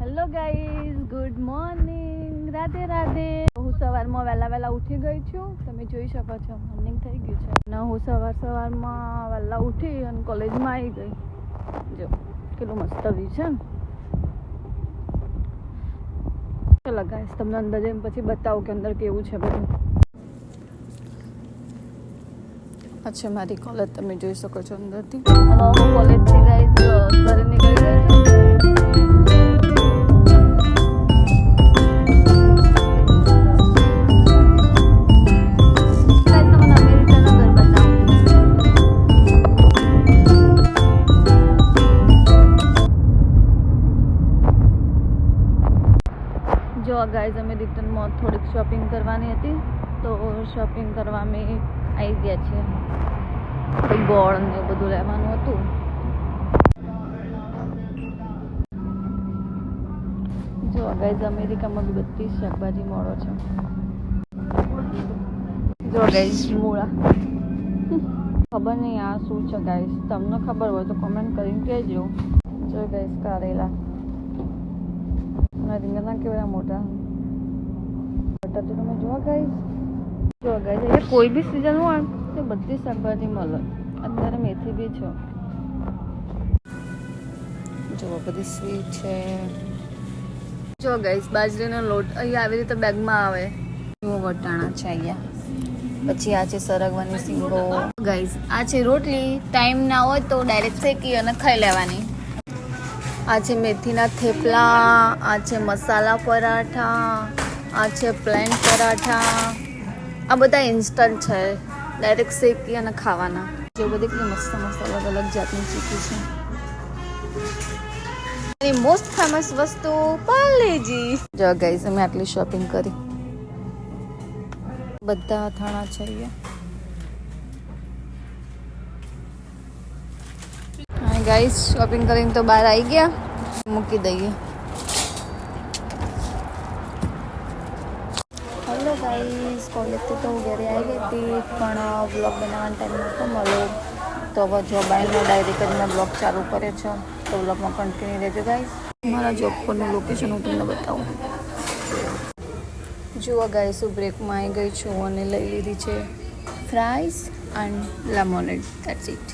Hello guys, good morning, Radhe Radhe. હું સવારમાં વહેલા ઉઠી ગઈ છું. તમે જોઈ શકો છો મોર્નિંગ થઈ ગયું છે અને હું સવારમાં વહેલા ઉઠી અને કોલેજમાં આવી ગઈ. જો કેટલું મસ્ત વ્યૂ છે ને. ચલો ગાઈઝ, તમને અંદર જઈને પછી બતાવું કે અંદર કેવું છે બધું. અચ્છા, મારી કોલેજ તમે જોઈ શકો છો અંદરથી. હવે હું કોલેજથી ગાઈઝ ઘરે નીકળી ગઈ છું. જો ગાઈઝ, અમે રિટર્નમાં થોડીક શોપિંગ કરવાની હતી તો શોપિંગ કરવા અમે આવી ગયા છીએ. ગોળ ને એવું બધું લેવાનું હતું. જો ગાઈઝ, અમેરિકામાં બી બધી શાકભાજી મળો છે. જો ગાઈઝ, મૂળા ખબર નહીં આ શું છે ગાઈઝ. તમને ખબર હોય તો કમેન્ટ કરીને કહેજો. જો ગાઈઝ, કારેલા અને રીંગણા કેવડા મોટા તો તમે જોવા ગાઈઝ. જો ગાઈઝ, એટલે કોઈ બી સિઝન હોય તો બધી શાકભાજી મળે. અત્યારે મેથી બી છે. જો બધી સ્વીટ છે. જો ગાઈઝ, બાજરીનો લોટ અહીંયા આવી રીતે બેગમાં આવે. એવો વટાણા છે અહીંયા. પછી આ છે સરગવાની સિંગો. ગાઈઝ, આ છે રોટલી. ટાઈમ ના હોય તો ડાયરેક્ટ શેકી અને ખાઈ લેવાની. આ છે મેથીના થેપલા. આ છે મસાલા પરાઠા. આ છે પ્લેન પરાઠા. આ બધા ઇન્સ્ટન્ટ છે, ડાયરેક્ટ શેકી અને ખાવાના. જે બધી કેટલી મસ્ત મસ્ત અલગ અલગ જાતની ચીકી છે. એની મોસ્ટ ફેમસ વસ્તુ પાર્લેજી. જો ગાઈઝ, અમે આટલી શોપિંગ કરી. બધા અથાણા છે અહીંયા. ગાઈઝ, શોપિંગ કરીને તો બહાર આવી ગયા. મૂકી દઈએ. હેલો ગાઈઝ, કોલેજથી તો હું ઘરે આવી ગઈ હતી પણ બ્લોગ બનાવવાનો ટાઈમ નહોતો મળ્યો. તો હવે જોબ આવીને ડાયરેક્ટ જ મેં બ્લોગ ચાલુ કરે છે. તો બ્લોગમાં કન્ટિન્યુ રહેજો ગાઈઝ. મારા જોબ પરનું લોકેશન હું તમને બતાવું. જુઓ ગાઈઝ, હું બ્રેકમાં આવી ગઈ છું અને લઈ લીધી છે fries and lemonade. That's it.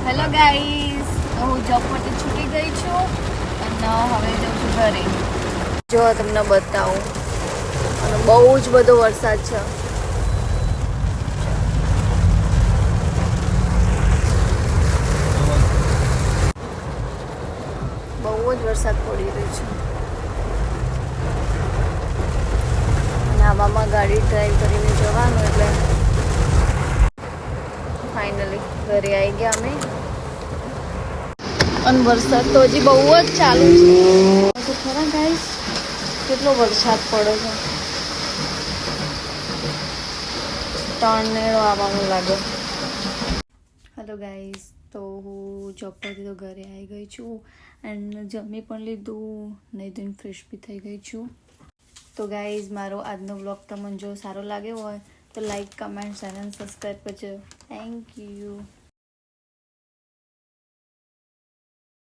Hello guys, હું જોબ પરથી છૂટી ગઈ છું અને હવે જાઉં છું ઘરે. જો તમને બતાવું, અને બહુ જ બધો વરસાદ છે. બહુ જ વરસાદ પડી રહ્યો છે અને આવામાં ગાડી ડ્રાઈવ કરીને જવાનું. એટલે ફાઇનલી ઘરે આવી ગયા અમે. અને વરસાદ તો હજી બહુ જ ચાલુ છે. તો ખરા ગાઈઝ, કેટલો વરસાદ પડે છે. ટોર્નેડો આવવાનું લાગે. હેલો ગાઈઝ, તો હું જોબ પરથી તો ઘરે આવી ગઈ છું એન્ડ જમી પણ લીધું, નહીં ધોઈને ફ્રેશ બી થઈ ગઈ છું. તો ગાઈઝ, મારો આજનો વ્લોગ તમને જો સારો લાગ્યો હોય તો લાઈક, કમેન્ટ, ચેનલ સબસ્ક્રાઈબ કરજો. Thank you.